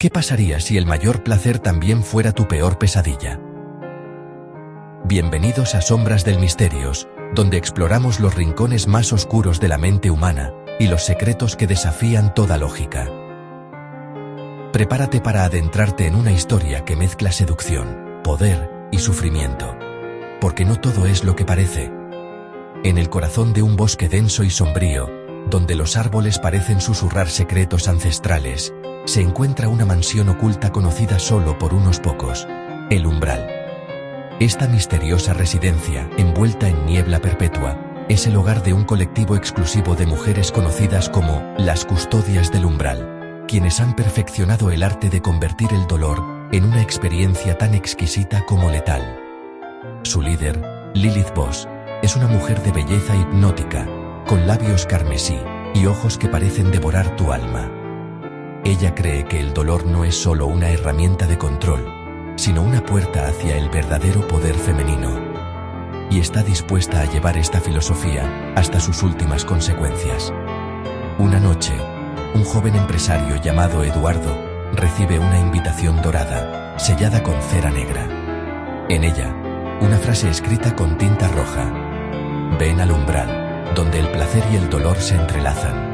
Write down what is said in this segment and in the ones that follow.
¿Qué pasaría si el mayor placer también fuera tu peor pesadilla? Bienvenidos a Sombras del Misterios, donde exploramos los rincones más oscuros de la mente humana y los secretos que desafían toda lógica. Prepárate para adentrarte en una historia que mezcla seducción, poder y sufrimiento. Porque no todo es lo que parece. En el corazón de un bosque denso y sombrío, donde los árboles parecen susurrar secretos ancestrales, se encuentra una mansión oculta conocida solo por unos pocos: el Umbral. Esta misteriosa residencia, envuelta en niebla perpetua, es el hogar de un colectivo exclusivo de mujeres conocidas como las Custodias del Umbral, quienes han perfeccionado el arte de convertir el dolor en una experiencia tan exquisita como letal. Su líder, Lilith Voss, es una mujer de belleza hipnótica, con labios carmesí y ojos que parecen devorar tu alma. Ella cree que el dolor no es solo una herramienta de control, sino una puerta hacia el verdadero poder femenino. Y está dispuesta a llevar esta filosofía hasta sus últimas consecuencias. Una noche, un joven empresario llamado Eduardo recibe una invitación dorada, sellada con cera negra. En ella, una frase escrita con tinta roja: ven al umbral, donde el placer y el dolor se entrelazan.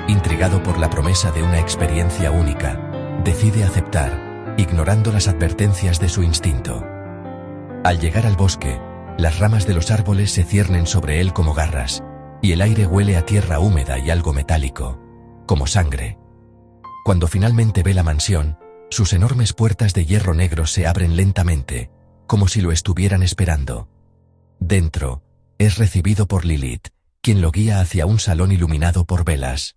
Intrigado por la promesa de una experiencia única, decide aceptar, ignorando las advertencias de su instinto. Al llegar al bosque, las ramas de los árboles se ciernen sobre él como garras, y el aire huele a tierra húmeda y algo metálico, como sangre. Cuando finalmente ve la mansión, sus enormes puertas de hierro negro se abren lentamente, como si lo estuvieran esperando. Dentro, es recibido por Lilith, quien lo guía hacia un salón iluminado por velas.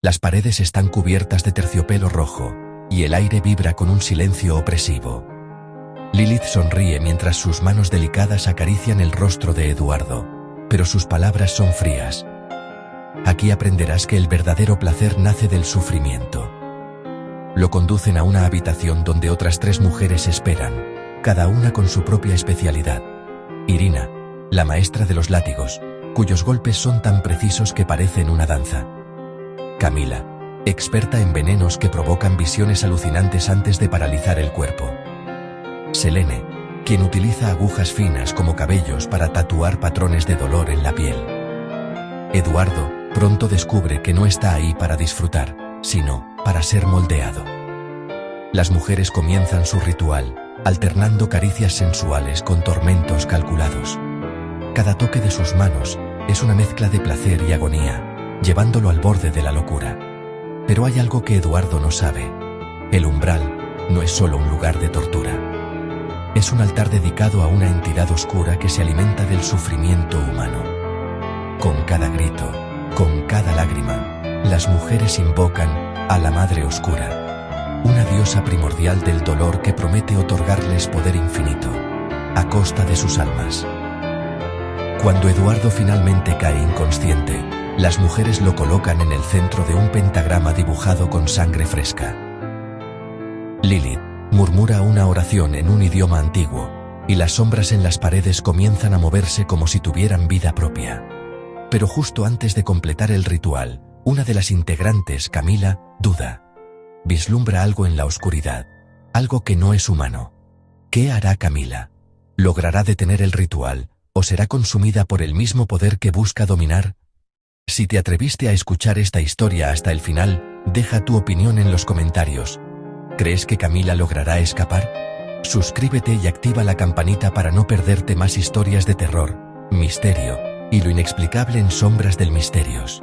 Las paredes están cubiertas de terciopelo rojo, y el aire vibra con un silencio opresivo. Lilith sonríe mientras sus manos delicadas acarician el rostro de Eduardo, pero sus palabras son frías. Aquí aprenderás que el verdadero placer nace del sufrimiento. Lo conducen a una habitación donde otras 3 mujeres esperan, cada una con su propia especialidad. Irina, la maestra de los látigos, cuyos golpes son tan precisos que parecen una danza. Camila, experta en venenos que provocan visiones alucinantes antes de paralizar el cuerpo. Selene, quien utiliza agujas finas como cabellos para tatuar patrones de dolor en la piel. Eduardo pronto descubre que no está ahí para disfrutar, sino para ser moldeado. Las mujeres comienzan su ritual, alternando caricias sensuales con tormentos calculados. Cada toque de sus manos es una mezcla de placer y agonía, llevándolo al borde de la locura. Pero hay algo que Eduardo no sabe: el umbral no es solo un lugar de tortura. Es un altar dedicado a una entidad oscura que se alimenta del sufrimiento humano. Con cada grito, con cada lágrima, las mujeres invocan a la Madre Oscura, una diosa primordial del dolor que promete otorgarles poder infinito, a costa de sus almas. Cuando Eduardo finalmente cae inconsciente, las mujeres lo colocan en el centro de un pentagrama dibujado con sangre fresca. Lilith murmura una oración en un idioma antiguo, y las sombras en las paredes comienzan a moverse como si tuvieran vida propia. Pero justo antes de completar el ritual, una de las integrantes, Camila, duda. Vislumbra algo en la oscuridad, algo que no es humano. ¿Qué hará Camila? ¿Logrará detener el ritual, o será consumida por el mismo poder que busca dominar? Si te atreviste a escuchar esta historia hasta el final, deja tu opinión en los comentarios. ¿Crees que Camila logrará escapar? Suscríbete y activa la campanita para no perderte más historias de terror, misterio y lo inexplicable en Sombras del Misterios.